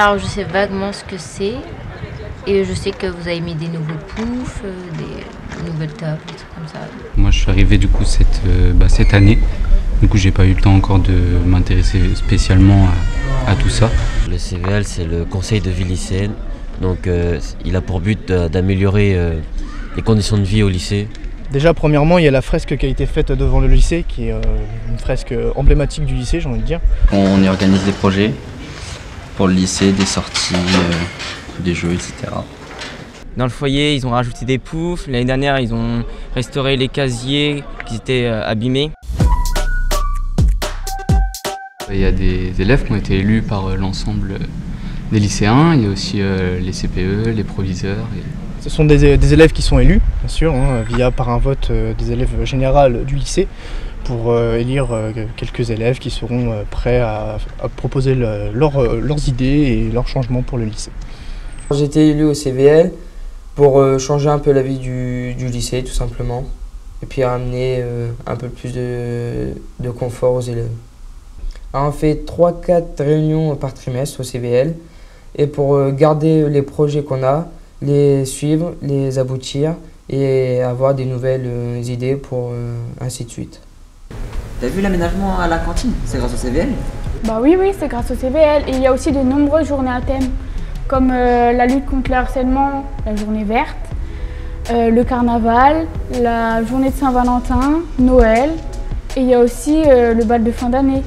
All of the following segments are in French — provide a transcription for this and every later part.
Alors je sais vaguement ce que c'est et je sais que vous avez mis des nouveaux poufs, des nouvelles tables, des trucs comme ça. Moi je suis arrivé du coup cette année, du coup j'ai pas eu le temps encore de m'intéresser spécialement à tout ça. Le CVL c'est le conseil de vie lycéenne, donc il a pour but d'améliorer les conditions de vie au lycée. Déjà, premièrement, il y a la fresque qui a été faite devant le lycée, qui est une fresque emblématique du lycée, j'ai envie de dire. On y organise des projets pour le lycée, des sorties, des jeux, etc. Dans le foyer, ils ont rajouté des poufs. L'année dernière, ils ont restauré les casiers qui étaient abîmés. Il y a des élèves qui ont été élus par l'ensemble des lycéens. Il y a aussi les CPE, les proviseurs. Ce sont des élèves qui sont élus, bien sûr, par un vote des élèves général du lycée, pour élire quelques élèves qui seront prêts à proposer leurs idées et leurs changements pour le lycée. J'ai été élu au CVL pour changer un peu la vie du lycée, tout simplement, et puis amener un peu plus de confort aux élèves. Alors, on fait 3-4 réunions par trimestre au CVL, et pour garder les projets qu'on a, les suivre, les aboutir et avoir des nouvelles idées pour ainsi de suite. T'as vu l'aménagement à la cantine? C'est grâce au CVL? Bah oui, c'est grâce au CVL. Et il y a aussi de nombreuses journées à thème, comme la lutte contre le harcèlement, la journée verte, le carnaval, la journée de Saint-Valentin, Noël, et il y a aussi le bal de fin d'année.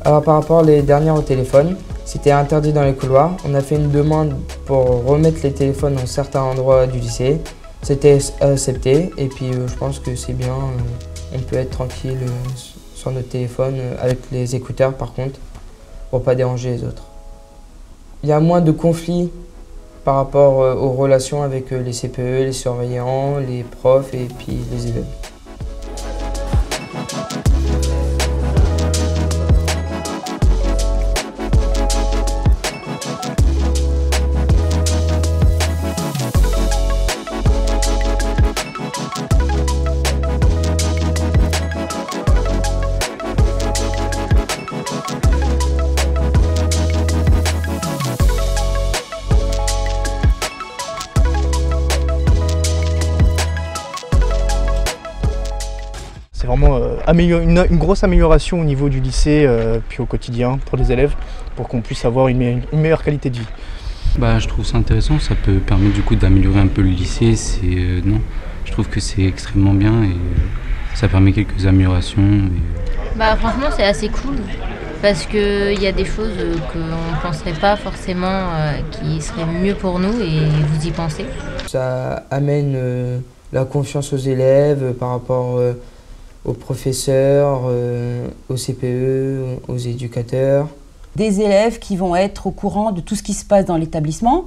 Alors par rapport aux dernières au téléphone, c'était interdit dans les couloirs. On a fait une demande pour remettre les téléphones dans certains endroits du lycée. C'était accepté et puis je pense que c'est bien, on peut être tranquille sur notre téléphone avec les écouteurs par contre, pour pas déranger les autres. Il y a moins de conflits par rapport aux relations avec les CPE, les surveillants, les profs et puis les élèves. C'est vraiment une grosse amélioration au niveau du lycée, puis au quotidien pour les élèves, pour qu'on puisse avoir une meilleure qualité de vie. Je trouve ça intéressant, ça peut permettre du coup d'améliorer un peu le lycée. Je trouve que c'est extrêmement bien et ça permet quelques améliorations. Franchement, c'est assez cool parce qu'il y a des choses qu'on ne penserait pas forcément qui seraient mieux pour nous et vous y pensez. Ça amène la confiance aux élèves par rapport aux professeurs, aux CPE, aux éducateurs. Des élèves qui vont être au courant de tout ce qui se passe dans l'établissement,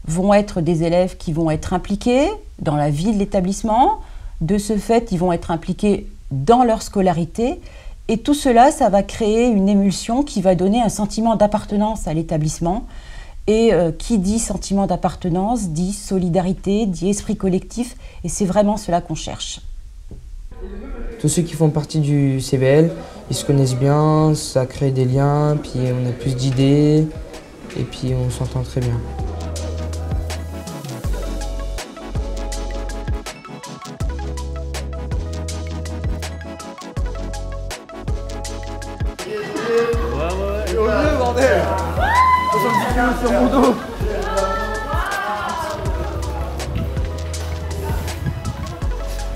vont être des élèves qui vont être impliqués dans la vie de l'établissement. De ce fait, ils vont être impliqués dans leur scolarité. Et tout cela, ça va créer une émulsion qui va donner un sentiment d'appartenance à l'établissement. Et qui dit sentiment d'appartenance, dit solidarité, dit esprit collectif. Et c'est vraiment cela qu'on cherche. Tous ceux qui font partie du CVL, ils se connaissent bien, ça crée des liens, puis on a plus d'idées, et puis on s'entend très bien.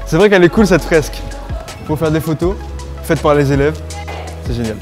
C'est vrai qu'elle est cool cette fresque. Pour faire des photos, faites par les élèves, c'est génial.